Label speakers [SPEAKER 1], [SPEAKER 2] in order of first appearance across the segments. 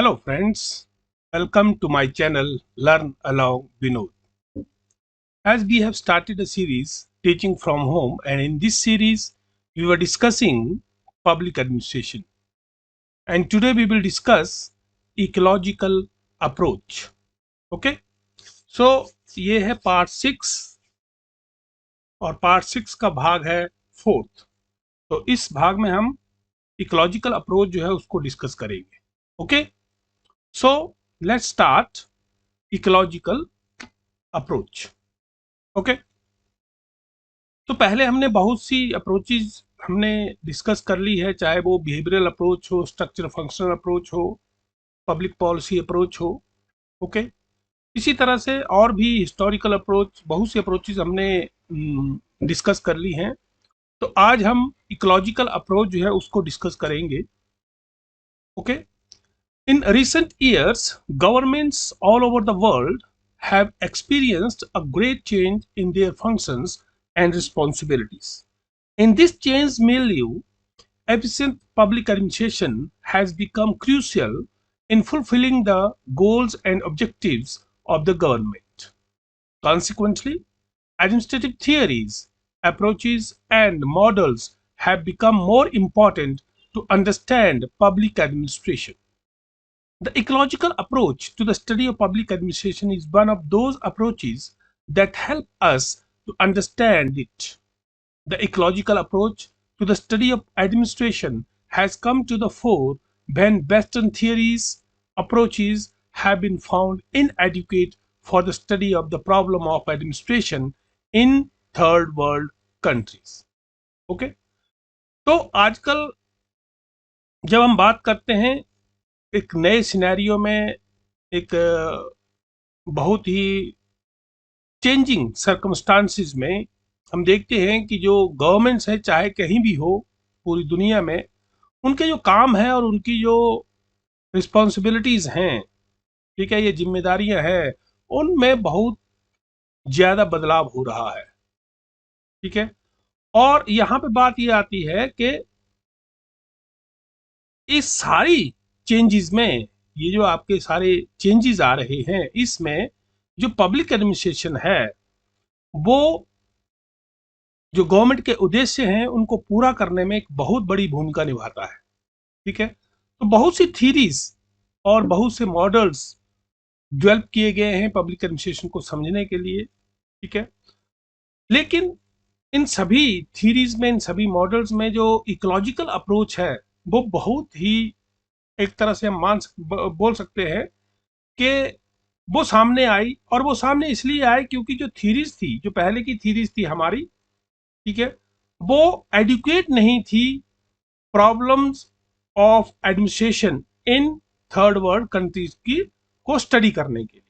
[SPEAKER 1] Hello friends, welcome to my channel Learn Along Vinod. As we have started a series Teaching from Home, and in this series we were discussing public administration, and today we will discuss ecological approach. Okay, so ये है part 6 और part 6 का भाग है 4th. तो इस भाग में हम इकोलॉजिकल अप्रोच जो है उसको डिस्कस करेंगे. Okay, so let's start ecological approach. Okay, तो पहले हमने बहुत सी अप्रोचेज हमने डिस्कस कर ली है, चाहे वो बिहेवियरल अप्रोच हो, स्ट्रक्चर फंक्शनल अप्रोच हो, पब्लिक पॉलिसी अप्रोच हो. ओके, इसी तरह से और भी हिस्टोरिकल अप्रोच, बहुत सी अप्रोचेज हमने डिस्कस कर ली हैं. तो आज हम इकोलॉजिकल अप्रोच जो है उसको डिस्कस करेंगे. Okay, in recent years governments all over the world have experienced a great change in their functions and responsibilities. In this changed milieu, efficient public administration has become crucial in fulfilling the goals and objectives of the government. Consequently, administrative theories, approaches, and models have become more important to understand public administration. The ecological approach to the study of public administration is one of those approaches that help us to understand it. The ecological approach to the study of administration has come to the fore when Western theories, approaches have been found inadequate for the study of the problem of administration in third world countries. Okay? तो आजकल जब हम बात करते हैं एक नए scenario में, एक बहुत ही चेंजिंग सर्कमस्टांसिस में हम देखते हैं कि जो गवर्नमेंट्स है, चाहे कहीं भी हो पूरी दुनिया में, उनके जो काम है और उनकी जो रिस्पॉन्सिबिलिटीज हैं, ठीक है, ये जिम्मेदारियां हैं, उनमें बहुत ज्यादा बदलाव हो रहा है. ठीक है, और यहाँ पे बात ये आती है कि इस सारी चेंजेस में, ये जो आपके सारे चेंजेस आ रहे हैं, इसमें जो पब्लिक एडमिनिस्ट्रेशन है वो जो गवर्नमेंट के उद्देश्य हैं उनको पूरा करने में एक बहुत बड़ी भूमिका निभाता है. ठीक है, तो बहुत सी थीरीज और बहुत से मॉडल्स डेवलप किए गए हैं पब्लिक एडमिनिस्ट्रेशन को समझने के लिए. ठीक है, लेकिन इन सभी थीरीज में, इन सभी मॉडल्स में जो इकोलॉजिकल अप्रोच है वो बहुत ही, एक तरह से हम बोल सकते हैं कि वो सामने आई. और वो सामने इसलिए आई क्योंकि जो थीरीज थी, जो पहले की थीरीज थी हमारी, ठीक है, वो एडुकेट नहीं थी problems of administration in third world countries की को स्टडी करने के लिए.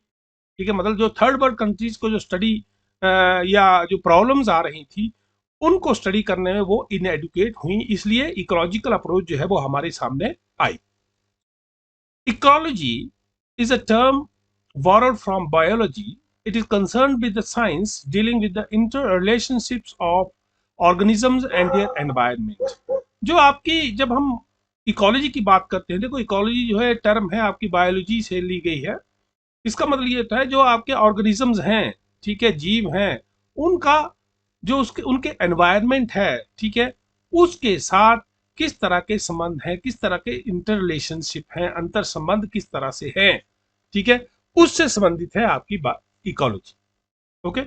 [SPEAKER 1] ठीक है, मतलब जो थर्ड वर्ल्ड कंट्रीज को जो स्टडी या जो प्रॉब्लम्स आ रही थी उनको स्टडी करने में वो इनएडुकेट हुई, इसलिए इकोलॉजिकल अप्रोच जो है वो हमारे सामने आई. Ecology is a term borrowed from biology. It is concerned with the science dealing with the interrelationships of organisms and their environment. जो आपकी, जब हम इकोलॉजी की बात करते हैं, देखो इकोलॉजी जो है टर्म है आपकी बायोलॉजी से ली गई है. इसका मतलब ये होता है जो आपके ऑर्गेनिजम्स हैं, ठीक है, जीव हैं, उनका जो उनके एनवायरनमेंट है, ठीक है, उसके साथ किस तरह के संबंध हैं, किस तरह के इंटर रिलेशनशिप हैं, अंतर संबंध किस तरह से हैं, ठीक है, उससे संबंधित है आपकी ecology. Okay,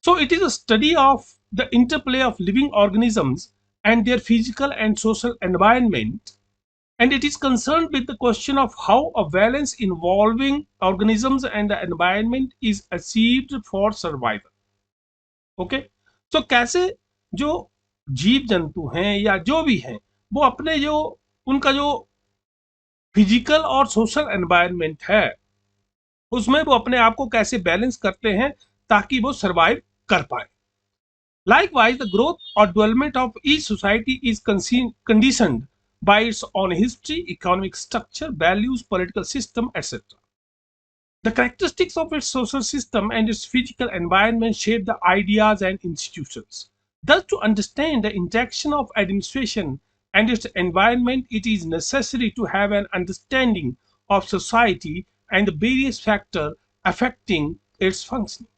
[SPEAKER 1] so it is a study of the interplay of living organisms and their physical and social environment, and it is concerned with the question of how a balance involving organisms and the environment is achieved for survival. Okay, so कैसे जो जीव जंतु हैं या जो भी हैं वो अपने जो उनका जो फिजिकल और सोशल एनवायरनमेंट है उसमें वो अपने आप को कैसे बैलेंस करते हैं ताकि वो सरवाइव कर पाए. Likewise, the growth or development of each society is conditioned by its own history, economic structure, values, political system, etc. The characteristics of its social system and its physical environment shape the ideas and institutions. Thus, to understand the interaction of administration and its environment, it is necessary to have an understanding of society and the various factors affecting its functioning.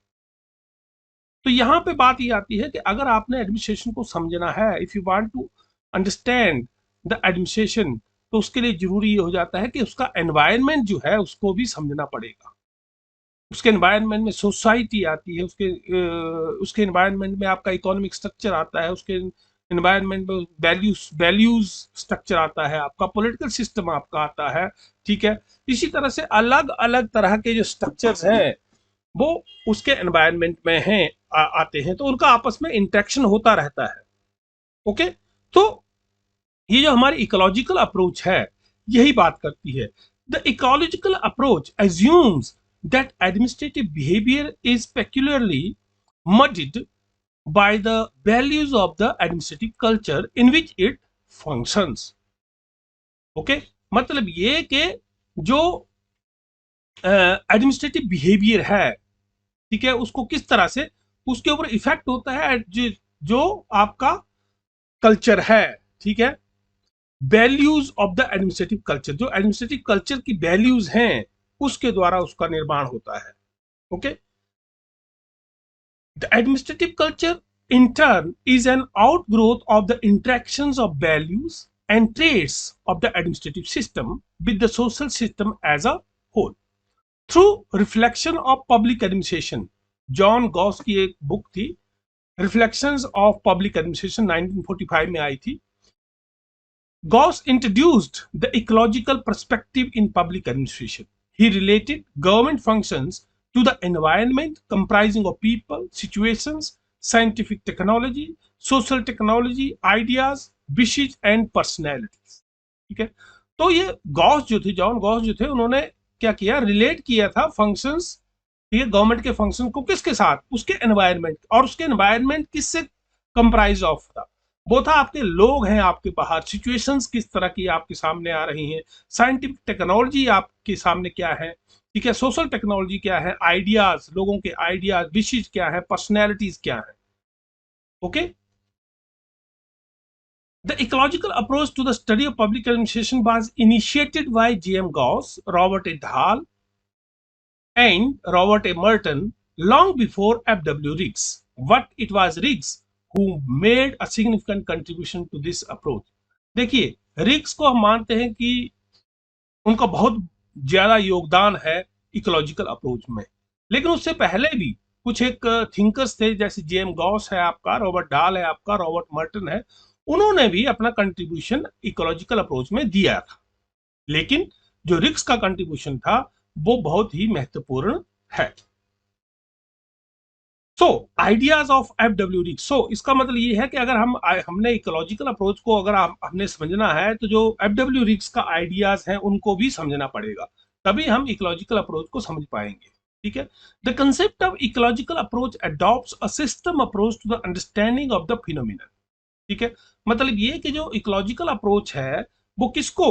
[SPEAKER 1] तो यहाँ पे बात ये आती है कि अगर आपने एडमिनिस्ट्रेशन को समझना है, if you want to understand the administration, तो उसके लिए जरूरी ये हो जाता है कि उसका एनवायरनमेंट जो है उसको भी समझना पड़ेगा। उसके एनवायरनमेंट में सोसाइटी आती है, उसके एनवायरनमेंट में आपका इकोनॉमिक स्ट्रक्चर आता है, उसके एनवायरनमेंट में वैल्यूज स्ट्रक्चर आता है, आपका पॉलिटिकल सिस्टम आपका आता है, ठीक है। इसी तरह से अलग अलग तरह के जो स्ट्रक्चर्स हैं वो उसके एनवायरनमेंट में हैं, आते हैं, तो उनका आपस में इंटरेक्शन होता रहता है। ओके, तो ये जो हमारी इकोलॉजिकल अप्रोच है यही बात करती है। The ecological approach assumes that administrative behavior is peculiarly muddied by the values of the administrative culture in which it functions. Okay? मतलब ये कि जो एडमिनिस्ट्रेटिव बिहेवियर है, ठीक है, उसको किस तरह से उसके ऊपर इफेक्ट होता है जो आपका कल्चर है, ठीक है, values of the administrative culture, जो एडमिनिस्ट्रेटिव कल्चर की वैल्यूज हैं उसके द्वारा उसका निर्माण होता है। Okay, the administrative culture in turn is an outgrowth of the interactions of values and traits of the administrative system with the social system as a whole. Through reflection of public administration, John Gauss की एक book थी, reflections of public administration, 1945 में आई थी। Gauss introduced the ecological perspective in public administration. He related government functions to the environment comprising of people, situations, scientific technology, social technology, ideas, wishes and personalities. ठीक है, तो ये Gauss जो थे, John Gauss जो थे, उन्होंने क्या किया, रिलेट किया था फंक्शंस, ठीक है, गवर्नमेंट के फंक्शन को किसके साथ, उसके एनवायरनमेंट, और उसके एनवायरनमेंट किससे कंप्राइज ऑफ था, वो था आपके लोग हैं आपके बाहर, सिचुएशंस किस तरह की आपके सामने आ रही हैं, साइंटिफिक टेक्नोलॉजी आपके सामने क्या है, ठीक है, सोशल टेक्नोलॉजी क्या है, आइडियाज, लोगों के आइडियाज, विशेष क्या है, पर्सनैलिटीज क्या है। Okay, the ecological approach to the study of public administration was initiated by J.M. Gauss, Robert A. Dahl and Robert A. Merton long before F.W. Riggs. What it was Riggs who made a significant contribution to this approach. देखिए, rigs को हम मानते हैं कि उनका बहुत ज्यादा योगदान है इकोलॉजिकल अप्रोच में, लेकिन उससे पहले भी कुछ एक थिंकर्स थे, जैसे J.M. Gauss है आपका, रॉबर्ट डाल है आपका, रॉबर्ट मर्टन है, उन्होंने भी अपना कंट्रीब्यूशन इकोलॉजिकल अप्रोच में दिया था, लेकिन जो रिग्स का कंट्रीब्यूशन था वो बहुत ही महत्वपूर्ण है। सो आइडियाज ऑफ F.W. Riggs, सो इसका मतलब ये है कि अगर हमने इकोलॉजिकल अप्रोच को अगर हमने समझना है, तो जो F.W. Riggs का आइडियाज हैं उनको भी समझना पड़ेगा, तभी हम इकोलॉजिकल अप्रोच को समझ पाएंगे, ठीक है। The concept of ecological approach adopts a system approach to the understanding of the phenomenon, ठीक है, मतलब ये कि जो इकोलॉजिकल अप्रोच है वो किसको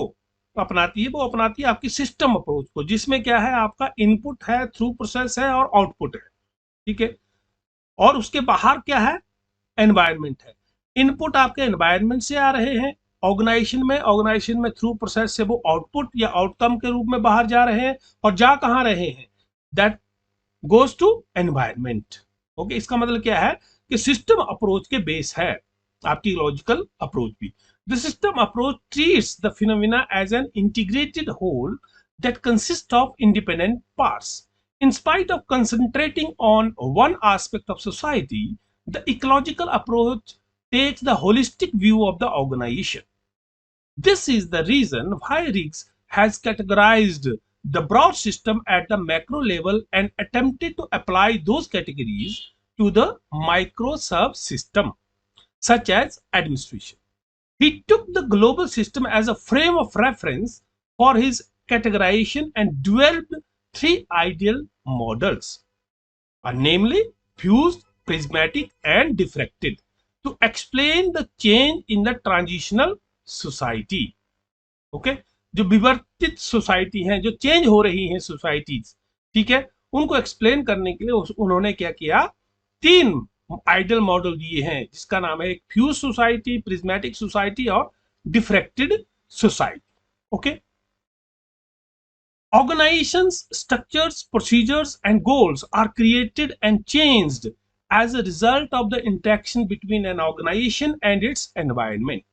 [SPEAKER 1] अपनाती है, वो अपनाती है आपकी सिस्टम अप्रोच को, जिसमें क्या है, आपका इनपुट है, थ्रू प्रोसेस है और आउटपुट है, ठीक है, और उसके बाहर क्या है, एनवायरनमेंट है। इनपुट आपके एनवायरनमेंट से आ रहे हैं ऑर्गेनाइजेशन में थ्रू प्रोसेस से वो आउटपुट या आउटकम के रूप में बाहर जा रहे हैं, और जा कहां रहे हैं, that goes to environment. Okay, इसका मतलब क्या है कि सिस्टम अप्रोच के बेस है आपकी लॉजिकल अप्रोच भी। The system approach treats the phenomena as an integrated whole that consist of independent parts. In spite of concentrating on one aspect of society, the ecological approach takes the holistic view of the organization. This is the reason why Riggs has categorized the broad system at the macro level and attempted to apply those categories to the micro subsystem, such as administration. He took the global system as a frame of reference for his categorization and developed three ideal models, namely fused, prismatic and diffracted, to explain the change in the transitional society. Okay, जो विवर्तित society हैं, जो change हो रही हैं societies, ठीक है, उनको explain करने के लिए उन्होंने क्या किया, तीन आइडियल मॉडल दिए हैं, जिसका नाम है एक फ्यूज सोसाइटी, प्रिज्मेटिक सोसाइटी और diffracted society. Okay, Organizations, structures, procedures, and goals are created and changed as a result of the interaction between an organization and its environment.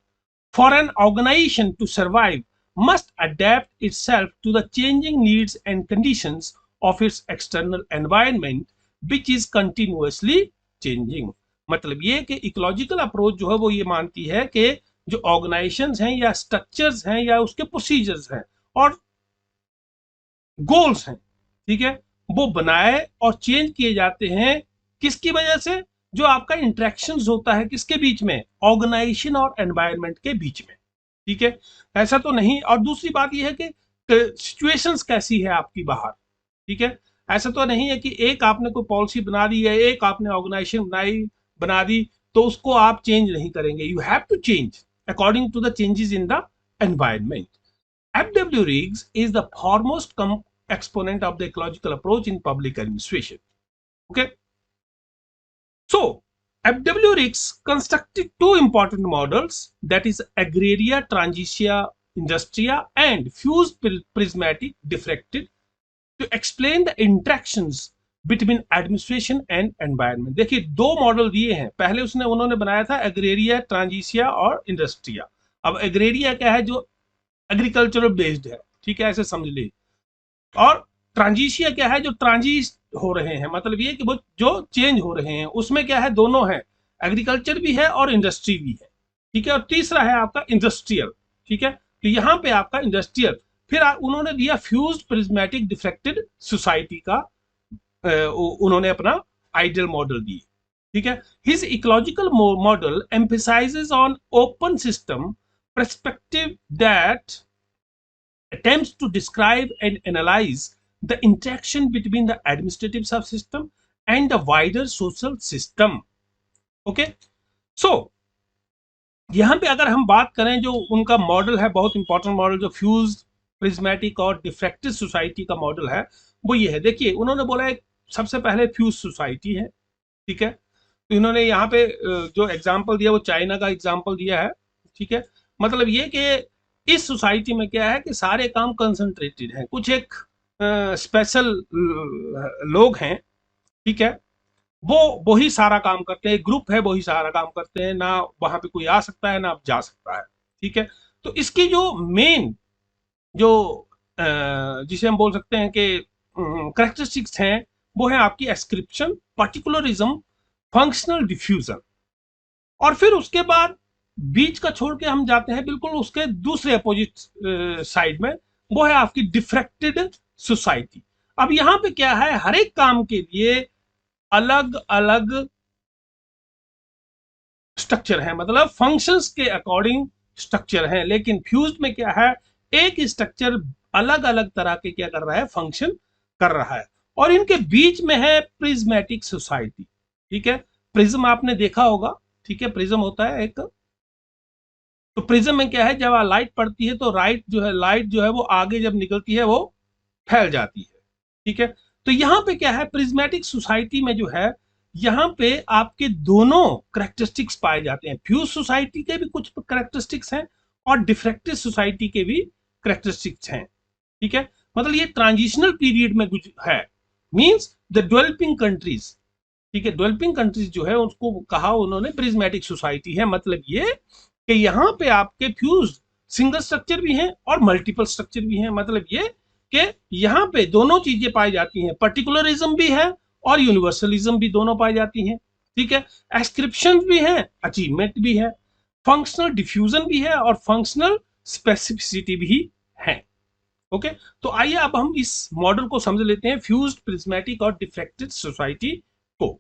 [SPEAKER 1] For an organization to survive, must adapt itself to the changing needs and conditions of its external environment, which is continuously changing. मतलब ये कि ecological approach जो है वो ये मानती है कि जो ऑर्गेनाइजेशंस हैं या स्ट्रक्चर्स हैं या उसके प्रोसीजर्स हैं और गोल्स हैं, ठीक है, वो बनाए और चेंज किए जाते हैं किसकी वजह से? जो आपका इंटरेक्शंस होता है किसके बीच में? ऑर्गेनाइजेशन और एनवायरनमेंट के बीच में, ठीक है। ऐसा तो नहीं। और दूसरी बात यह है कि सिचुएशंस कैसी है आपकी बाहर, ठीक है। ऐसा तो नहीं है कि एक आपने कोई पॉलिसी बना दी है, एक आपने ऑर्गेनाइजेशन बना दी तो उसको आप चेंज नहीं करेंगे। You have to change according to the changes in the environment. F.W. Riggs is the foremost exponent of the ecological approach in public administration. Okay. So, F.W. Riggs constructed two important models, that is Agraria Transitia Industria and Fused Prismatic Diffracted, to explain the interactions between administration and environment. देखिए दो model दिए हैं। पहले उन्होंने बनाया था एग्रेरिया, Transitia और इंडस्ट्रिया। अब एग्रेरिया क्या है? जो एग्रीकल्चरल बेस्ड है, ठीक है, ऐसे समझ लीजिए। और ट्रांजिशिया क्या है? जो ट्रांजिट हो रहे हैं, मतलब ये कि वो जो चेंज हो रहे हैं, उसमें क्या है? दोनों है, एग्रीकल्चर भी है और इंडस्ट्री भी है, ठीक है। और तीसरा है आपका इंडस्ट्रियल, ठीक है। तो यहाँ पे आपका इंडस्ट्रियल, फिर उन्होंने दिया फ्यूज्ड प्रिज्मेटिक डिफ्रेक्टेड सोसाइटी का उन्होंने अपना आइडियल मॉडल दी, ठीक है। His ecological model emphasises on open system perspective that attempts to describe and analyze the interaction between the administrative subsystem and the wider social system. Okay, so यहाँ पे अगर हम बात करें, जो उनका मॉडल है, बहुत इंपॉर्टेंट मॉडल, जो फ्यूज प्रिज्मेटिक और डिफ्रेक्टेड सोसाइटी का मॉडल है, वो ये है। देखिए उन्होंने बोला एक सबसे पहले फ्यूज सोसाइटी है, ठीक है। तो इन्होंने यहाँ पे जो एग्जाम्पल दिया वो चाइना का एग्जाम्पल दिया है, ठीक है। मतलब ये कि इस सोसाइटी में क्या है कि सारे काम कंसंट्रेटेड हैं, कुछ एक स्पेशल लोग हैं, ठीक है, वो ही सारा काम करते हैं, ग्रुप है वो ही सारा काम करते हैं, ना वहां पे कोई आ सकता है ना जा सकता है, ठीक है। तो इसकी जो मेन जो जिसे हम बोल सकते हैं कि करेक्टरिस्टिक्स हैं, वो है आपकी एस्क्रिप्शन, पार्टिकुलरिज्म, फंक्शनल डिफ्यूजन। और फिर उसके बाद बीच का छोड़ के हम जाते हैं बिल्कुल उसके दूसरे अपोजिट साइड में, वो है आपकी डिफ्रेक्टेड सोसाइटी। अब यहाँ पे क्या है? हर एक काम के लिए अलग अलग स्ट्रक्चर है, मतलब फंक्शंस के अकॉर्डिंग स्ट्रक्चर है। लेकिन फ्यूज्ड में क्या है? एक स्ट्रक्चर अलग अलग तरह के क्या कर रहा है? फंक्शन कर रहा है। और इनके बीच में है प्रिज्मेटिक सोसाइटी, ठीक है। प्रिज्म आपने देखा होगा, ठीक है, प्रिज्म होता है एक। तो प्रिज्म में क्या है? जब लाइट पड़ती है तो लाइट जो है वो आगे जब निकलती है वो फैल जाती है, ठीक है। तो यहाँ पे क्या है? प्रिज्मेटिक सोसाइटी में जो है, यहाँ पे आपके दोनों करेक्टरिस्टिक्स पाए जाते हैं। फ्यूज सोसाइटी के भी कुछ करेक्टरिस्टिक्स हैं और डिफ्रेक्टेड सोसाइटी के भी करेक्टरिस्टिक्स हैं, ठीक है। मतलब ये ट्रांजिशनल पीरियड में है, मींस द डेवलपिंग कंट्रीज, ठीक है। डेवलपिंग कंट्रीज जो है उसको कहा उन्होंने प्रिज्मेटिक सोसाइटी है। मतलब ये कि यहाँ पे आपके फ्यूज सिंगल स्ट्रक्चर भी हैं और मल्टीपल स्ट्रक्चर भी हैं। मतलब ये कि यहाँ पे दोनों चीजें पाई जाती हैं, पर्टिकुलरिज्म भी है और यूनिवर्सलिज्म भी, दोनों पाई जाती हैं, ठीक है। एस्क्रिप्शन भी है, अचीवमेंट भी है, फंक्शनल डिफ्यूजन भी है और फंक्शनल स्पेसिफिसिटी भी है। ओके, तो आइए अब हम इस मॉडल को समझ लेते हैं, फ्यूज्ड प्रिज्मेटिक और डिफ्रेक्टेड सोसाइटी को।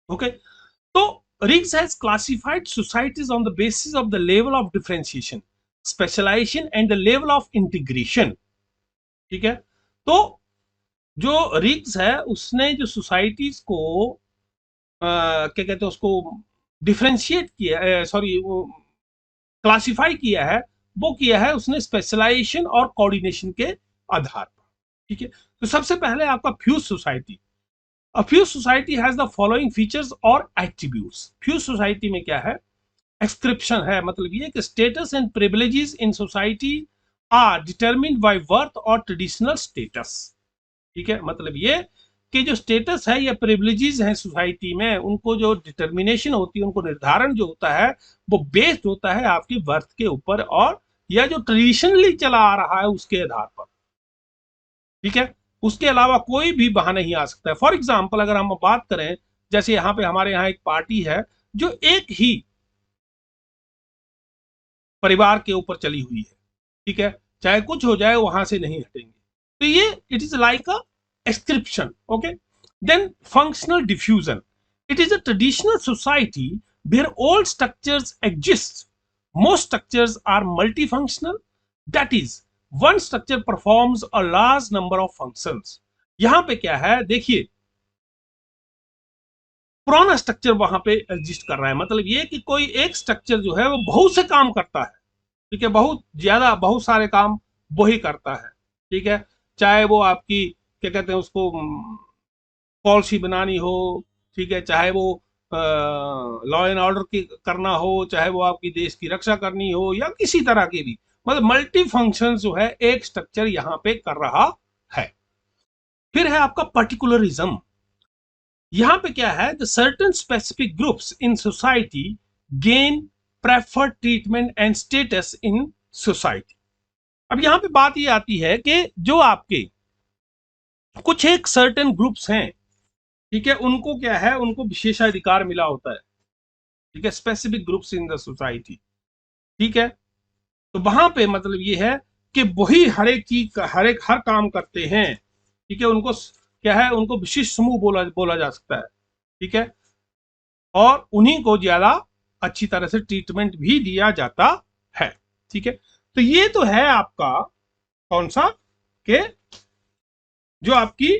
[SPEAKER 1] ओके, तो Riggs has classified societies on the basis of the level of differentiation, specialization and the level of integration, ठीक है। तो जो Riggs है उसने जो सोसाइटीज को क्या कहते हैं उसको डिफरेंशिएट किया, क्लासिफाई किया है, वो किया है उसने स्पेशलाइजेशन और कोऑर्डिनेशन के आधार पर, ठीक है। तो सबसे पहले आपका fuse society. A fused society has the following features or attributes. Fused society में क्या है? Ascription है, मतलब ये कि status and privileges in society are determined by birth और ट्रेडिशनल स्टेटस। ठीक है, मतलब ये कि जो स्टेटस है या प्रिविलेजेस हैं सोसाइटी में, उनको जो डिटर्मिनेशन होती है, उनको निर्धारण जो होता है वो बेस्ड होता है आपकी बर्थ के ऊपर और या जो ट्रेडिशनली चला आ रहा है उसके आधार पर। ठीक है, उसके अलावा कोई भी वहां नहीं आ सकता है। फॉर एग्जाम्पल अगर हम बात करें, जैसे यहाँ पे हमारे यहाँ एक पार्टी है जो एक ही परिवार के ऊपर चली हुई है, ठीक है, चाहे कुछ हो जाए वहां से नहीं हटेंगे, तो ये it is like a ascription. Okay, then functional diffusion, it is a traditional society where old structures exist, most structures are multifunctional, that is one structure performs a large number of functions। यहां पे क्या है देखिए, पुराना structure वहां पे exist कर रहा है, मतलब ये कि कोई एक स्ट्रक्चर जो है वो बहुत से काम करता है। ठीक है, बहुत ज्यादा बहुत सारे काम वही करता है। ठीक है, चाहे वो आपकी क्या कहते हैं उसको पॉलिसी बनानी हो, ठीक है, चाहे वो लॉ एंड ऑर्डर की करना हो, चाहे वो आपकी देश की रक्षा करनी हो या किसी तरह की भी, मतलब मल्टी फंक्शन जो है एक स्ट्रक्चर यहाँ पे कर रहा है। फिर है आपका पर्टिकुलरिज्म। यहाँ पे क्या है, the certain specific groups in society gain preferred treatment and status in society. अब यहाँ पे बात ये आती है कि जो आपके कुछ एक सर्टेन ग्रुप्स हैं, ठीक है, उनको क्या है, उनको विशेषाधिकार मिला होता है। ठीक है, specific groups in the society. ठीक है, तो वहां पे मतलब ये है कि वही हर एक चीज हर काम करते हैं। ठीक है, उनको क्या है, उनको विशिष्ट समूह बोला जा सकता है। ठीक है, और उन्हीं को ज्यादा अच्छी तरह से ट्रीटमेंट भी दिया जाता है। ठीक है, तो ये तो है आपका कौन सा के जो आपकी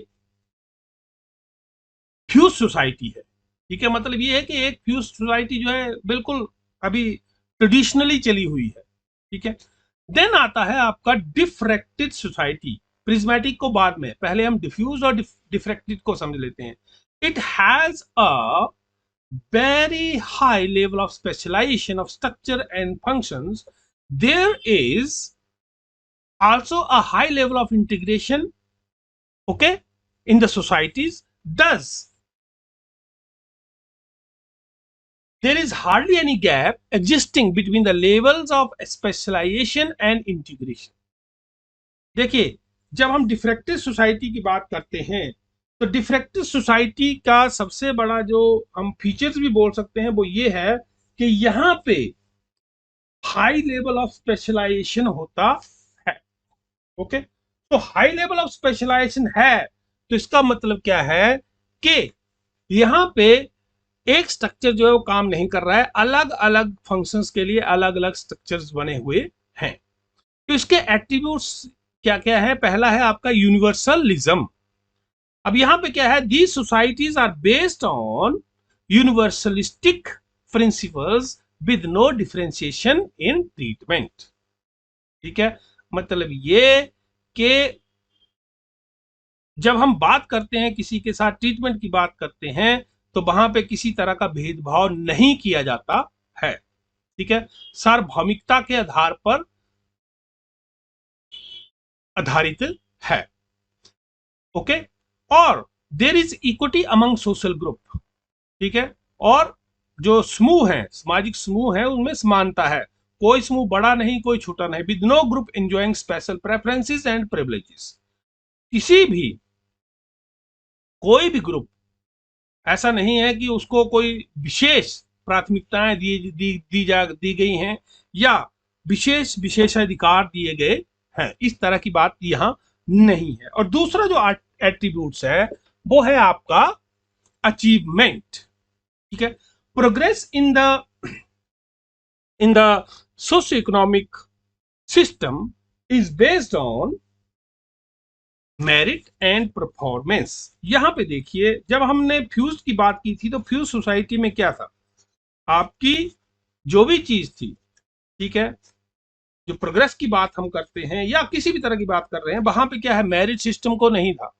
[SPEAKER 1] फ्यूज सोसाइटी है। ठीक है, मतलब ये है कि एक फ्यूज सोसाइटी जो है बिल्कुल अभी ट्रेडिशनली चली हुई है। ठीक है, देन आता है आपका डिफ्रैक्टेड सोसाइटी। प्रिज्मेटिक को बाद में, पहले हम डिफ्यूज और डिफ्रैक्टेड को समझ लेते हैं। It has a very high level of specialization of structure and functions. There is also a high level of integration, okay, in the societies. Thus, there is hardly any gap existing between the levels of specialization and integration. देखिए, जब हम diffractive society की बात करते हैं तो diffractive society का सबसे बड़ा जो हम फीचर्स भी बोल सकते हैं वो ये है कि यहाँ पे हाई लेवल ऑफ स्पेशलाइजेशन होता है। ओके, तो हाई लेवल ऑफ स्पेशलाइजेशन है तो इसका मतलब क्या है कि यहाँ पे एक स्ट्रक्चर जो है वो काम नहीं कर रहा है, अलग अलग फंक्शंस के लिए अलग अलग स्ट्रक्चर्स बने हुए हैं। तो इसके एट्रीब्यूट्स क्या क्या है, पहला है आपका यूनिवर्सलिज्म। अब यहाँ पे क्या है, these societies are based on universalistic principles with no differentiation in treatment. ठीक है, मतलब ये कि जब हम बात करते हैं किसी के साथ ट्रीटमेंट की बात करते हैं तो वहां पे किसी तरह का भेदभाव नहीं किया जाता है। ठीक है, सार्वभौमिकता के आधार पर आधारित है। ओके, और there is equity among social group. ठीक है, और जो समूह है, सामाजिक समूह है, उनमें समानता है, कोई समूह बड़ा नहीं कोई छोटा नहीं। With no group enjoying special preferences and privileges. किसी भी कोई भी ग्रुप ऐसा नहीं है कि उसको कोई विशेष प्राथमिकताएं दी गई हैं या विशेष विशेषाधिकार दिए गए हैं, इस तरह की बात यहाँ नहीं है। और दूसरा जो एट्रीब्यूट्स है वो है आपका अचीवमेंट। ठीक है, progress in the socio economic system is based on merit and performance. यहां पे देखिए, जब हमने फ्यूज की बात की थी तो फ्यूज सोसाइटी में क्या था, आपकी जो भी चीज थी, ठीक है, जो प्रोग्रेस की बात हम करते हैं या किसी भी तरह की बात कर रहे हैं, वहां पे क्या है, मेरिट सिस्टम को नहीं था।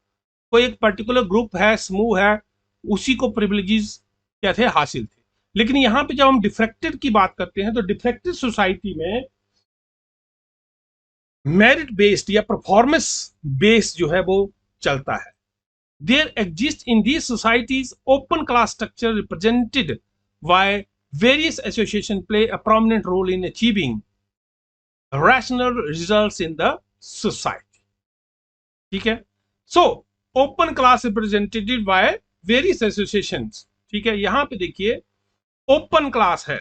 [SPEAKER 1] कोई एक पर्टिकुलर ग्रुप है, समूह है, उसी को प्रिविलेजेस क्या थे, हासिल थे। लेकिन यहाँ पे जब हम डिफ्रैक्टेड की बात करते हैं तो डिफ्रैक्टेड सोसाइटी में मेरिट बेस्ड या परफॉर्मेंस बेस्ड जो है वो चलता है। There exist in these societies open class structure represented by various associations play a prominent role in achieving rational results in the society. ठीक है, so open class represented by various associations. ठीक है, यहां पे देखिए ओपन क्लास है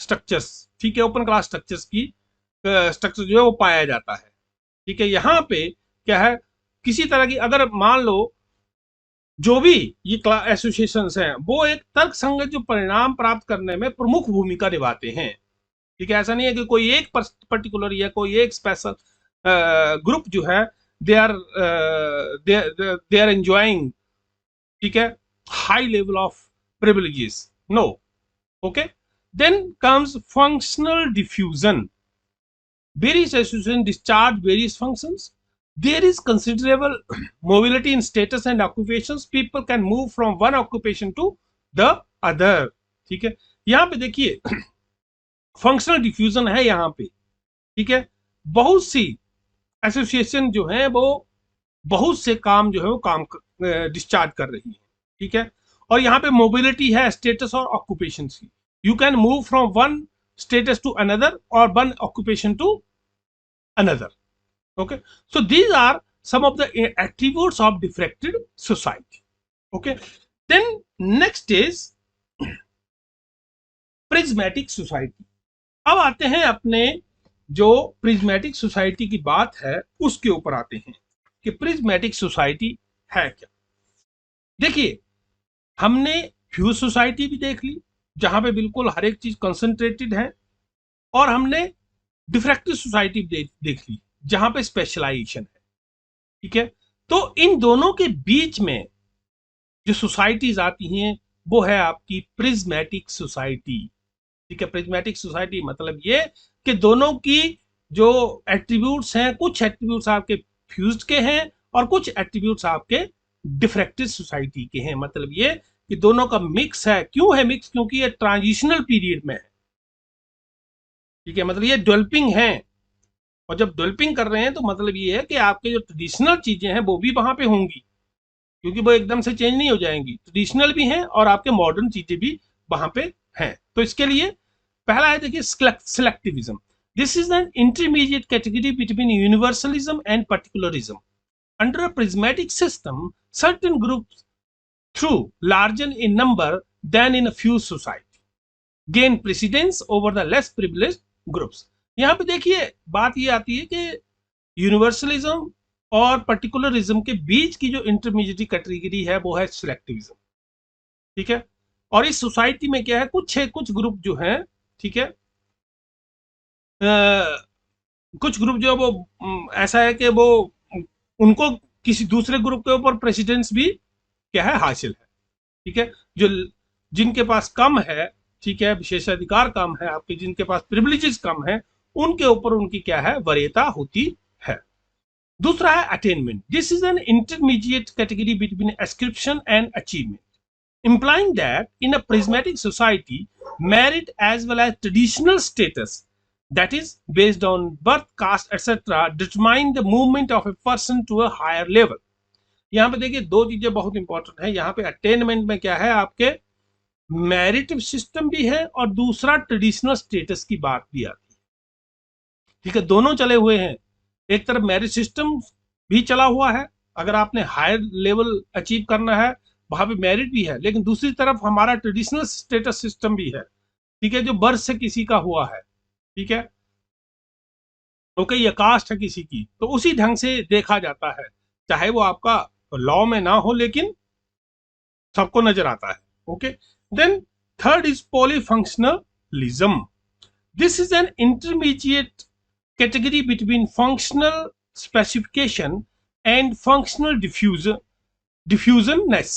[SPEAKER 1] structures, ठीक है, ओपन क्लास स्ट्रक्चर्स की स्ट्रक्चर जो है वो पाया जाता है। ठीक है, यहाँ पे क्या है, किसी तरह की अगर मान लो जो भी ये एसोसिएशंस हैं वो एक तर्क संगत जो परिणाम प्राप्त करने में प्रमुख भूमिका निभाते हैं। ठीक है, ऐसा नहीं है कि कोई एक पर्टिकुलर या कोई एक स्पेशल ग्रुप जो है दे आर एंजॉयिंग, ठीक है, high level of privileges, no. Okay, then comes functional diffusion. Various associations discharge various functions. There is considerable mobility in status and occupations. People can move from one occupation to the other. ठीक है, यहाँ पे देखिए functional diffusion है यहाँ पे। ठीक है, बहुत सी एसोसिएशन जो है वो बहुत से काम जो है वो काम डिस्चार्ज कर रही है। ठीक है, और यहाँ पे मोबिलिटी है स्टेटस और ऑक्यूपेशन की। You can move from one status to another or one occupation to another. Okay, so these are some of the attributes of diffracted society. Okay, then next is prismatic society. अब आते हैं अपने जो prismatic society की बात है उसके ऊपर आते हैं कि प्रिज्मेटिक सोसाइटी है क्या। देखिए, हमने फ्यूज सोसाइटी भी देख ली जहां पे बिल्कुल हर एक चीज कंसंट्रेटेड है, और हमने डिफ्रैक्टिव सोसाइटी देख ली जहां पे स्पेशलाइजेशन है। ठीक है, तो इन दोनों के बीच में जो सोसाइटीज आती हैं वो है आपकी प्रिज्मेटिक सोसाइटी। ठीक है, प्रिज्मेटिक सोसाइटी मतलब ये कि दोनों की जो एट्रीब्यूट्स हैं, कुछ एट्रीब्यूट्स आपके फ्यूज्ड के हैं और कुछ एट्रीब्यूट्स आपके डिफ्रैक्टिव सोसाइटी के हैं। मतलब ये कि दोनों का मिक्स है। क्यों है मिक्स? क्योंकि ये ट्रांजिशनल पीरियड में है। ठीक है, मतलब ये डेवलपिंग है, और जब डेवलपिंग कर रहे हैं तो मतलब ये है कि आपके जो ट्रेडिशनल चीजें हैं वो भी वहां पे होंगी, क्योंकि वो एकदम से चेंज नहीं हो जाएंगी। ट्रेडिशनल भी हैं और आपके मॉडर्न चीजें भी वहां पे हैं। तो इसके लिए पहला है देखिए selectivism. This is an intermediate category between universalism and particularism. Under a prismatic system certain groups through larger in number than in a fused society gain precedence over the less privileged groups. यहाँ पे देखिए बात ये आती है कि universalism और पर्टिकुलरिज्म के बीच की जो इंटरमीडिएट कैटेगरी है वो है सिलेक्टिविज्म। ठीक है, और इस सोसाइटी में क्या है, कुछ ग्रुप जो हैं, ठीक है, कुछ ग्रुप जो वो ऐसा है कि वो उनको किसी दूसरे ग्रुप के ऊपर प्रेसिडेंस भी क्या है हासिल है। ठीक है, जो जिनके पास कम है, ठीक है, विशेषाधिकार कम है, आपके जिनके पास प्रिविलेजेस कम है, उनके ऊपर उनकी क्या है वरीयता होती है। दूसरा है attainment. This is an intermediate category between ascription and achievement, implying that in a prismatic society merit as well as traditional status, that is based on birth, caste, etc., determine the movement of a person to a higher level. यहाँ पे देखिए दो चीजें बहुत important है। यहाँ पे attainment में क्या है, आपके मेरिट सिस्टम भी है और दूसरा ट्रेडिशनल स्टेटस की बात भी आती है। ठीक है, दोनों चले हुए हैं। एक तरफ मेरिट सिस्टम भी चला हुआ है, अगर आपने हायर लेवल अचीव करना है वहां पे मेरिट भी है, लेकिन दूसरी तरफ हमारा ट्रेडिशनल स्टेटस सिस्टम भी है। ठीक है, जो बर्थ से किसी का हुआ है, ठीक है, ओके, या कास्ट है किसी की, तो उसी ढंग से देखा जाता है, चाहे वो आपका लॉ में ना हो लेकिन सबको नजर आता है। Okay, then third is polyfunctionalism. This is an intermediate category between functional specification and functional diffusionness.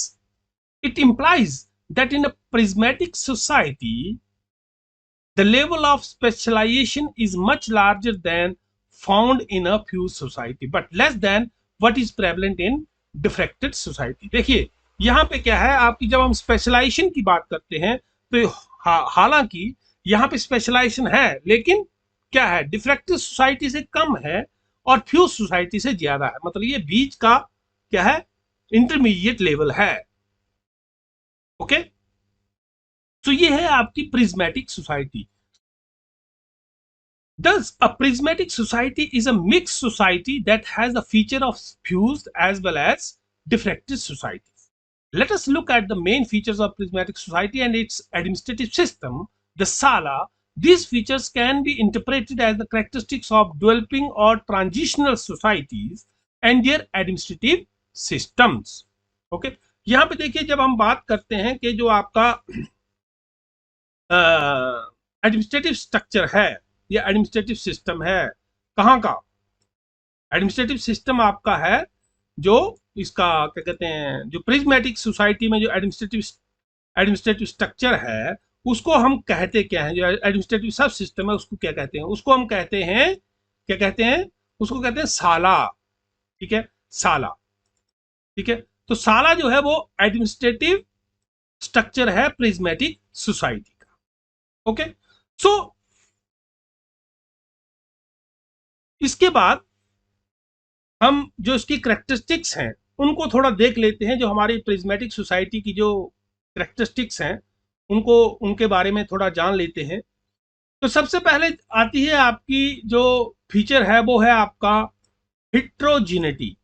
[SPEAKER 1] It implies that in a prismatic society, the level of specialization is much larger than found in a fused society, but less than what is prevalent in diffracted society. देखिए यहाँ पे क्या है, आपकी जब हम specialisation की बात करते हैं तो हालांकि यहाँ पे स्पेशलाइजेशन है, लेकिन क्या है, डिफरेक्टिव सोसाइटी से कम है और फ्यूज सोसाइटी से ज्यादा है, मतलब ये बीच का क्या है, इंटरमीडिएट लेवल है। ओके, तो ये है आपकी prismatic society. Thus, a prismatic society is a mixed society that has the feature of fused as well as diffracted societies. Let us look at the main features of prismatic society and its administrative system, the Sala. These features can be interpreted as the characteristics of developing or transitional societies and their administrative systems. Okay, यहाँ पे देखिए, जब हम बात करते हैं कि जो आपका एडमिनिस्ट्रेटिव स्ट्रक्चर है या एडमिनिस्ट्रेटिव सिस्टम है, कहाँ का एडमिनिस्ट्रेटिव सिस्टम आपका है, जो इसका क्या कहते हैं, जो प्रिज्मेटिक सोसाइटी में जो एडमिनिस्ट्रेटिव स्ट्रक्चर है उसको हम कहते क्या है, जो एडमिनिस्ट्रेटिव सब सिस्टम है उसको क्या कहते हैं, उसको हम कहते हैं, क्या कहते हैं, उसको कहते हैं साला। ठीक है, साला। ठीक है, तो साला जो है वो एडमिनिस्ट्रेटिव स्ट्रक्चर है प्रिज्मेटिक सोसाइटी का। ओके, सो इसके बाद हम जो इसकी करेक्टरिस्टिक्स हैं उनको थोड़ा देख लेते हैं, जो हमारी प्रिज्मेटिक सोसाइटी की जो करेक्टरिस्टिक्स हैं उनको, उनके बारे में थोड़ा जान लेते हैं। तो सबसे पहले आती है आपकी जो फीचर है वो है आपका हिट्रोजिनिटी।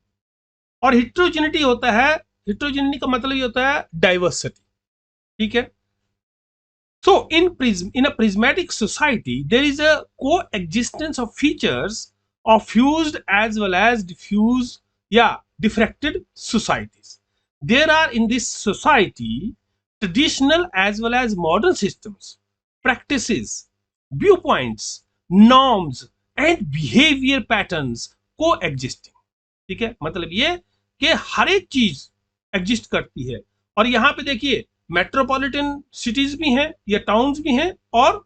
[SPEAKER 1] और हिट्रोजिनिटी होता है, हिट्रोजिनिटी का मतलब ये होता है डाइवर्सिटी। ठीक है, so in a prismatic society there is a coexistence of features of fused as well as diffuse, diffracted societies. There are in this society traditional as well as modern systems, practices, viewpoints, norms and behavior patterns coexisting. ठीक है, मतलब ये कि हर एक चीज exist करती है। और यहाँ पे देखिए मेट्रोपॉलिटन सिटीज भी हैं या टाउन्स भी हैं और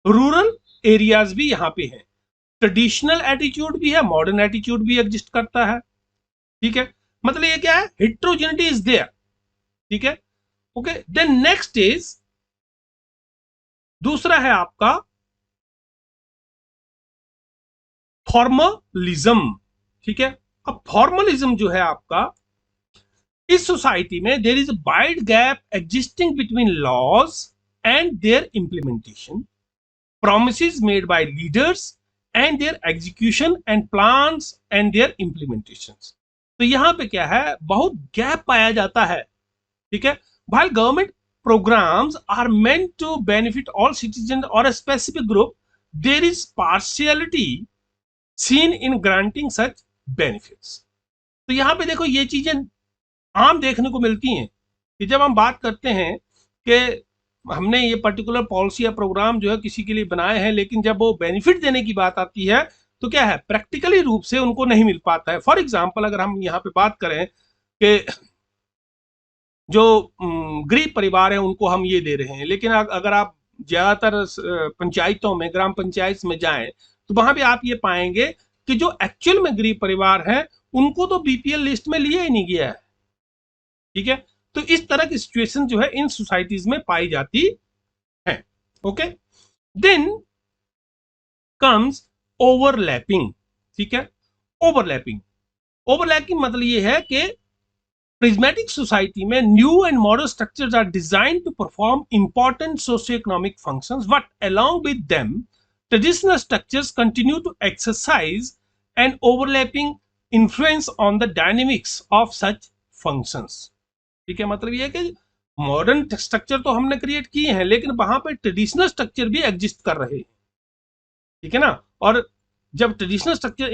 [SPEAKER 1] रूरल एरियाज भी यहाँ पे हैं। ट्रेडिशनल एटीट्यूड भी है, मॉडर्न एटीट्यूड भी एग्जिस्ट करता है। ठीक है, मतलब ये क्या है, हेट्रोजेनिटी इज देयर। ठीक है, ओके, देन नेक्स्ट इज, दूसरा है आपका फॉर्मलिज्म। ठीक है, अब फॉर्मलिज्म जो है आपका, इस सोसाइटी में there is a wide gap existing between laws and their implementation, promises made by leaders and their execution and plans and their implementations. तो यहां पे क्या है, बहुत गैप पाया जाता है। ठीक है, while government programs are meant to benefit all citizens or a specific group, there is partiality seen in granting such benefits. तो यहां पे देखो ये चीजें आम देखने को मिलती हैं कि जब हम बात करते हैं कि हमने ये पर्टिकुलर पॉलिसी या प्रोग्राम जो है किसी के लिए बनाए हैं, लेकिन जब वो बेनिफिट देने की बात आती है तो क्या है, प्रैक्टिकली रूप से उनको नहीं मिल पाता है। फॉर एग्जांपल अगर हम यहाँ पे बात करें कि जो गरीब परिवार है उनको हम ये दे रहे हैं, लेकिन अगर आप ज्यादातर पंचायतों में, ग्राम पंचायत में जाएं तो वहां भी आप ये पाएंगे कि जो एक्चुअल में गरीब परिवार है उनको तो बीपीएल लिस्ट में लिया ही नहीं गया है। ठीक है, तो इस तरह की सिचुएशन जो है इन सोसाइटीज में पाई जाती है। Okay, then comes overlapping. ठीक है, ओवरलैपिंग, ओवरलैपिंग मतलब ये है कि प्रिज्मेटिक सोसाइटी में new and modern structures are designed to perform important socio economic functions, but along with them traditional structures continue to exercise an overlapping influence on the dynamics of such functions. ठीक है, मतलब ये है कि modern structure तो हमने create किए हैं लेकिन वहां पे ट्रेडिशनल स्ट्रक्चर भी एग्जिस्ट कर रहे हैं। ठीक है ना, और जब ट्रेडिशनल स्ट्रक्चर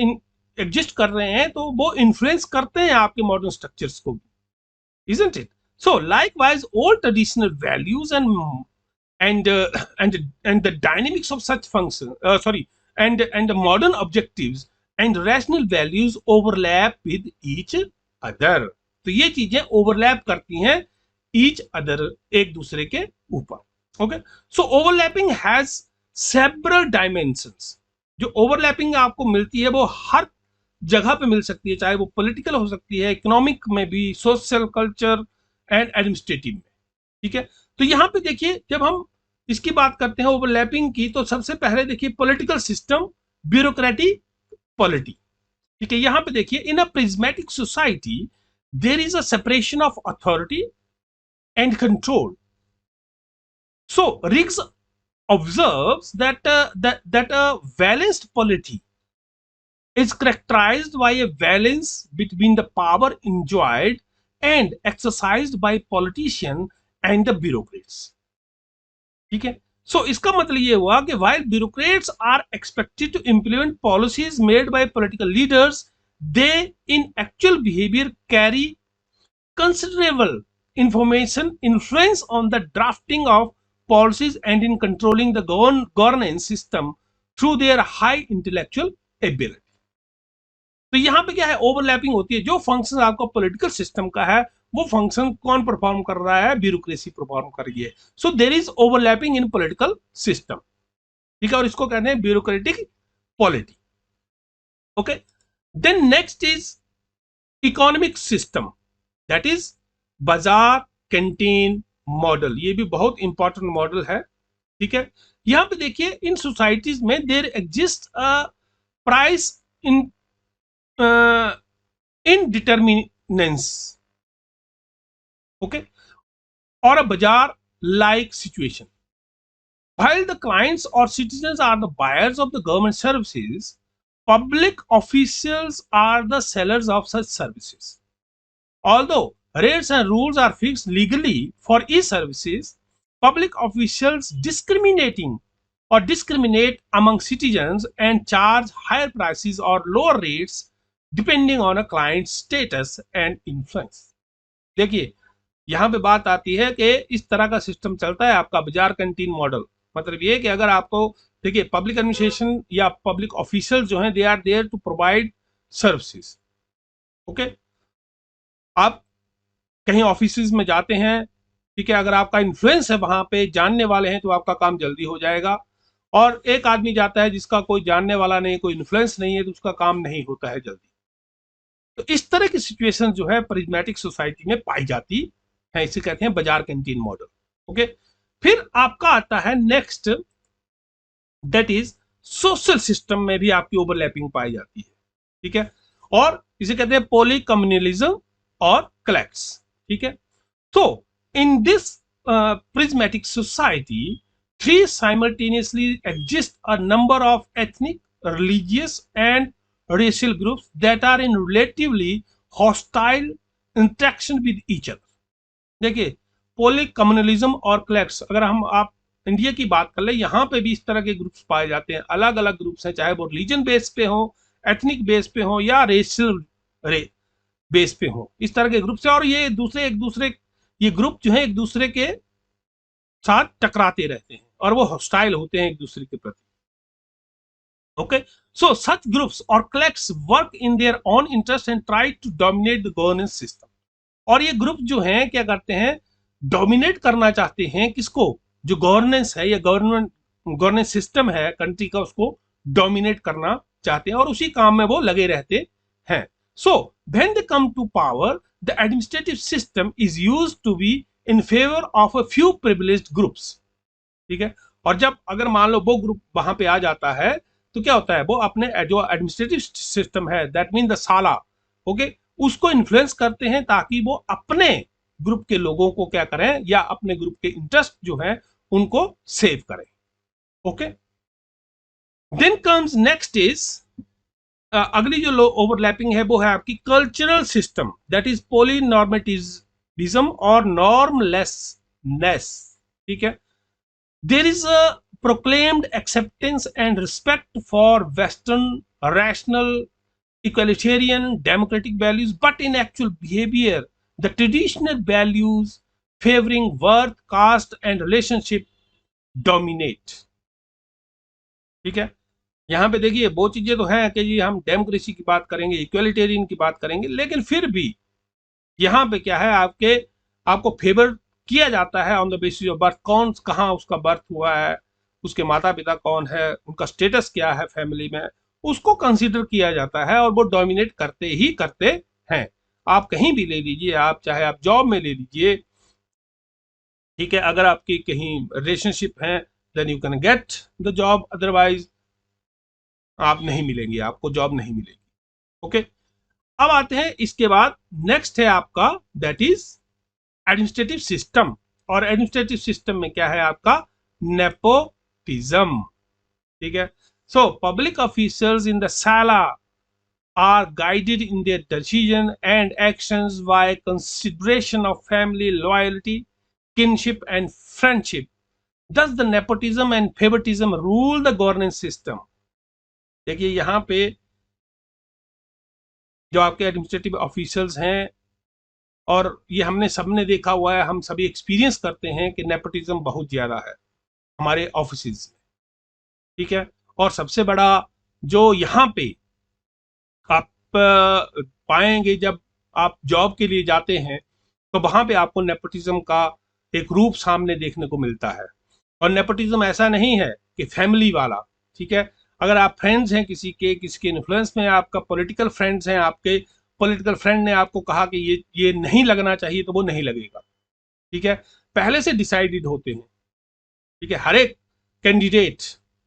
[SPEAKER 1] एग्जिस्ट कर रहे हैं तो वो इन्फ्लुएंस करते हैं आपके मॉडर्न स्ट्रक्चर्स को, isn't it? So likewise all traditional values and the dynamics of such functions and the modern objectives and rational values overlap with each other. तो ये चीजें ओवरलैप करती हैं ईच अदर, एक दूसरे के ऊपर। Okay, so overlapping has several dimensions. जो ओवरलैपिंग आपको मिलती है वो हर जगह पे मिल सकती है, चाहे वो पॉलिटिकल हो सकती है, इकोनॉमिक में भी, सोशल, कल्चर एंड एडमिनिस्ट्रेटिव में। ठीक है, तो यहाँ पे देखिए जब हम इसकी बात करते हैं ओवरलैपिंग की, तो सबसे पहले देखिए पॉलिटिकल सिस्टम, ब्यूरोक्रेटिक पॉलिटी। ठीक है, यहां पे देखिए in a prismatic society there is a separation of authority and control. So Riggs observes that a balanced polity is characterized by a balance between the power enjoyed and exercised by politicians and the bureaucrats. ठीक है, सो इसका मतलब ये हुआ कि while bureaucrats are expected to implement policies made by political leaders, they in actual behavior carry considerable information influence on the drafting of policies and in controlling the governance system through their high intellectual ability. तो यहाँ पे क्या है, overlapping होती है. जो function आपका political system का है वो फंक्शन कौन परफॉर्म कर रहा है, ब्यूरोक्रेसी परफॉर्म कर रही है. So there is overlapping in political system. ठीक है, और इसको कहते हैं bureaucratic polity. Okay, then next is economic system, that is bazaar canteen model. ये भी बहुत इंपॉर्टेंट मॉडल है. ठीक है, यहां पे देखिए इन सोसाइटीज में there exist a price in indeterminance, okay, or a bazaar like situation. While the clients or citizens are the buyers of the government services, public officials are the sellers of such services. Although rates and rules are fixed legally for each services, public officials discriminate among citizens and charge higher prices or lower rates depending on a client status and influence. देखिए यहां पे बात आती है कि इस तरह का सिस्टम चलता है आपका बाजार कैंटीन मॉडल. मतलब ये कि अगर आपको देखिए पब्लिक एडमिनिस्ट्रेशन या पब्लिक ऑफिशियल जो हैं they are there to provide services. Okay, आप कहीं ऑफिस में जाते हैं, ठीक है, अगर आपका इन्फ्लुएंस है वहां पे, जानने वाले हैं, तो आपका काम जल्दी हो जाएगा. और एक आदमी जाता है जिसका कोई जानने वाला नहीं, कोई इन्फ्लुएंस नहीं है, तो उसका काम नहीं होता है जल्दी. तो इस तरह की सिचुएशन जो है प्रिज्मेटिक सोसाइटी में पाई जाती है. इसे कहते हैं बाजार कैंटीन मॉडल. ओके, फिर आपका आता है next, that is social system में भी आपकी ओवरलैपिंग पाई जाती है. ठीक है, और इसे कहते हैं पॉली कम्युनलिज्म और क्लैक्स. ठीक है, तो in this prismatic society three simultaneously exist a number of ethnic, religious and racial groups that are in relatively hostile interaction with each other. देखिए पोली कम्युनलिज्म और क्लैक्स, अगर हम आप इंडिया की बात कर ले, यहाँ पे भी इस तरह के ग्रुप्स पाए जाते हैं. अलग अलग ग्रुप्स हैं, चाहे वो रिलीजन बेस पे हो, एथनिक बेस पे हो या रेशियल बेस पे हो. इस तरह के ग्रुप्स हैं और ये ग्रुप जो है एक दूसरे के साथ टकराते रहते हैं और वो हॉस्टाइल होते हैं एक दूसरे के प्रति. Okay, so such groups or cliques work in their own interest and try to dominate the governance system. और ये ग्रुप जो हैं क्या करते हैं, डोमिनेट करना चाहते हैं किसको, जो गवर्नेंस है या गवर्नेंस सिस्टम है कंट्री का, उसको डोमिनेट करना चाहते हैं और उसी काम में वो लगे रहते हैं. So when they come to power, the administrative system is used to be in favor of a few privileged groups. ठीक है, और जब अगर मान लो वो ग्रुप वहां पे आ जाता है तो क्या होता है, वो अपने जो एडमिनिस्ट्रेटिव सिस्टम है, दैट मीन द साला, ओके, उसको इन्फ्लुएंस करते हैं ताकि वो अपने ग्रुप के लोगों को क्या करें, या अपने ग्रुप के इंटरेस्ट जो है उनको सेव करें. Okay, then comes next is अगली जो ओवरलैपिंग है वो है आपकी cultural system, that is polynormativism और नॉर्मलेसनेस. ठीक है, there is a proclaimed acceptance and respect for Western rational egalitarian democratic values, but in actual behavior the traditional values favoring worth, caste and relationship dominate. ठीक है, यहाँ पे देखिए वो चीजें तो हैं कि जी हम डेमोक्रेसी की बात करेंगे, इक्वलिटेरियन की बात करेंगे, लेकिन फिर भी यहाँ पे क्या है, आपको फेवर किया जाता है on the basis of birth. कौन कहाँ उसका बर्थ हुआ है, उसके माता पिता कौन है, उनका स्टेटस क्या है फैमिली में, उसको कंसीडर किया जाता है और वो डोमिनेट करते ही करते हैं. आप कहीं भी ले लीजिए, आप चाहे आप जॉब में ले लीजिए, ठीक है, अगर आपकी कहीं रिलेशनशिप है then you can get the job, otherwise आप नहीं मिलेंगे, आपको जॉब नहीं मिलेगी। ओके, अब आते हैं इसके बाद नेक्स्ट है आपका दैट इज एडमिनिस्ट्रेटिव सिस्टम। और एडमिनिस्ट्रेटिव सिस्टम में क्या है आपका नेपोटिज्म। ठीक है, so public officers in the साला are guided in their decision and actions by consideration of family loyalty, kinship and friendship. Thus the nepotism and favoritism rule the governance system. देखिए यहाँ पे जो आपके एडमिनिस्ट्रेटिव ऑफिसर्स हैं, और ये हमने सबने देखा हुआ है, हम सभी एक्सपीरियंस करते हैं कि नेपोटिज्म बहुत ज्यादा है हमारे ऑफिसेज में। ठीक है, और सबसे बड़ा जो यहाँ पे आप पाएंगे जब आप जॉब के लिए जाते हैं तो वहां पे आपको नेपोटिज्म का एक रूप सामने देखने को मिलता है। और नेपोटिज्म ऐसा नहीं है कि फैमिली वाला। ठीक है, अगर आप फ्रेंड्स हैं किसी के इन्फ्लुएंस में, आपका पॉलिटिकल फ्रेंड्स हैं, आपके पॉलिटिकल फ्रेंड ने आपको कहा कि ये नहीं लगना चाहिए, तो वो नहीं लगेगा। ठीक है, पहले से डिसाइडेड होते हैं। ठीक है, हर एक कैंडिडेट,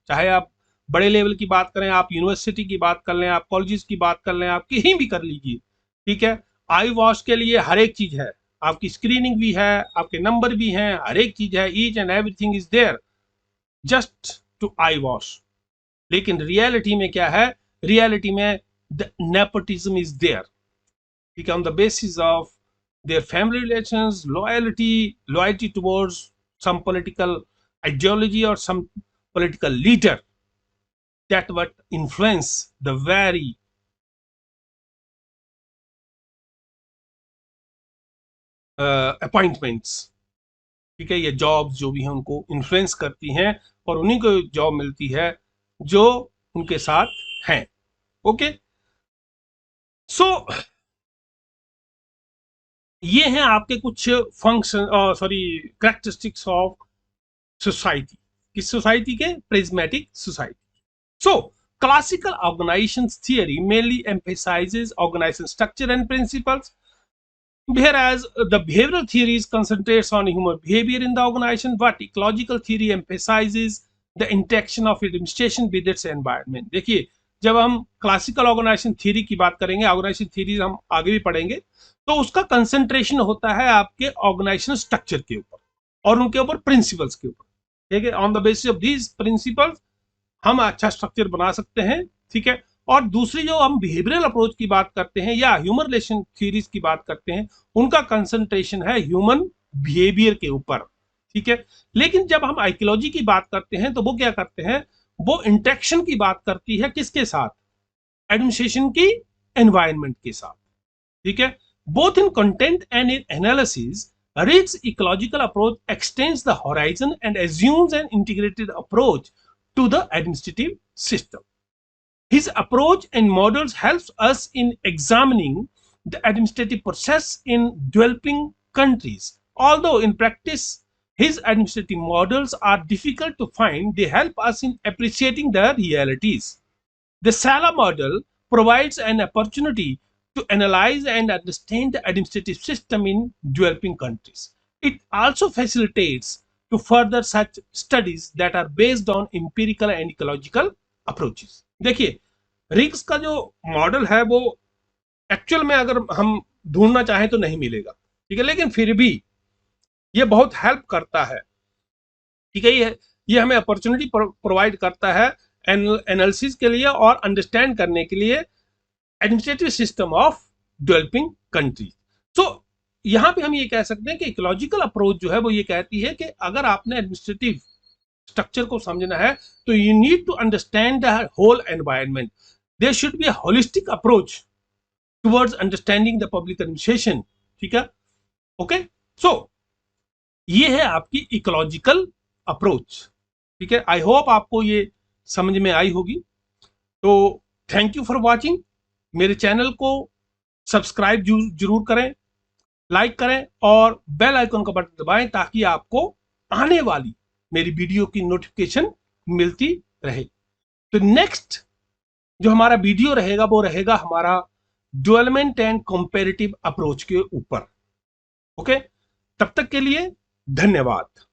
[SPEAKER 1] चाहे आप बड़े लेवल की बात करें, आप यूनिवर्सिटी की बात कर लें, आप कॉलेजेस की बात कर लें, आप कहीं भी कर लीजिए। ठीक है, आई वॉश के लिए हर एक चीज है, आपकी स्क्रीनिंग भी है, आपके नंबर भी हैं, हर एक चीज है, each and everything is there just to eye wash. लेकिन रियलिटी में क्या है, रियलिटी में द नेपोटिज्म इज देयर। ठीक है, on the basis of their family relations, loyalty towards some political ideology or some political leader, that what influence the very appointments। ठीक है, ये जॉब्स जो भी हैं उनको इन्फ्लुएंस करती हैं और उन्हीं को जॉब मिलती है जो उनके साथ हैं। ओके, सो ये हैं आपके कुछ function, sorry, characteristics of society. किस सोसाइटी के? Prismatic society. So, classical organization theory mainly emphasizes organization structure and principles, whereas the behavioral theories concentrates on human behavior in the organization, but ecological theory emphasizes the interaction of administration with its environment। देखिए, जब हम classical organisation theory की बात करेंगे, organisation theory हम आगे भी पढ़ेंगे, तो उसका कंसंट्रेशन होता है आपके ऑर्गेनाइजेशन स्ट्रक्चर के ऊपर और उनके ऊपर प्रिंसिपल्स के ऊपर। ठीक है, on the basis of these principles हम अच्छा स्ट्रक्चर बना सकते हैं। ठीक है, और दूसरी जो हम बिहेवियरल अप्रोच की बात करते हैं या ह्यूमन रिलेशन थ्योरीज की बात करते हैं, उनका कंसंट्रेशन है ह्यूमन बिहेवियर के ऊपर। ठीक है, लेकिन जब हम आइकोलॉजी की बात करते हैं तो वो क्या करते हैं, वो इंटरेक्शन की बात करती है किसके साथ? एडमिनिस्ट्रेशन की एनवायरनमेंट के साथ। ठीक है, both in content and in analysis Riggs ecological approach extends the horizon and assumes an integrated approach to the administrative system. His approach and models helps us in examining the administrative process in developing countries. Although in practice his administrative models are difficult to find, they help us in appreciating the realities. The Sala model provides an opportunity to analyze and understand the administrative system in developing countries. It also facilitates to further such studies that are based on empirical and ecological approaches। देखिए, rigs का जो model है वो actual में अगर हम ढूंढना चाहें तो नहीं मिलेगा। ठीक है, लेकिन फिर भी ये बहुत हेल्प करता है। ठीक है, ये हमें अपॉर्चुनिटी प्रोवाइड करता है एनालिसिस के लिए और अंडरस्टैंड करने के लिए administrative system of developing countries. So यहां पे हम ये कह सकते हैं कि इकोलॉजिकल अप्रोच जो है वो ये कहती है कि अगर आपने एडमिनिस्ट्रेटिव स्ट्रक्चर को समझना है तो you need to understand the whole environment. There should be a holistic approach towards understanding the public administration. ठीक है, ओके, सो ये है आपकी इकोलॉजिकल अप्रोच। ठीक है, आई होप आपको ये समझ में आई होगी। तो थैंक यू फॉर वॉचिंग। मेरे चैनल को सब्सक्राइब जरूर करें, लाइक करें और बेल आइकन का बटन दबाएं ताकि आपको आने वाली मेरी वीडियो की नोटिफिकेशन मिलती रहे। तो नेक्स्ट जो हमारा वीडियो रहेगा वो रहेगा हमारा डेवलपमेंट एंड कंपैरेटिव अप्रोच के ऊपर। ओके, तब तक के लिए धन्यवाद।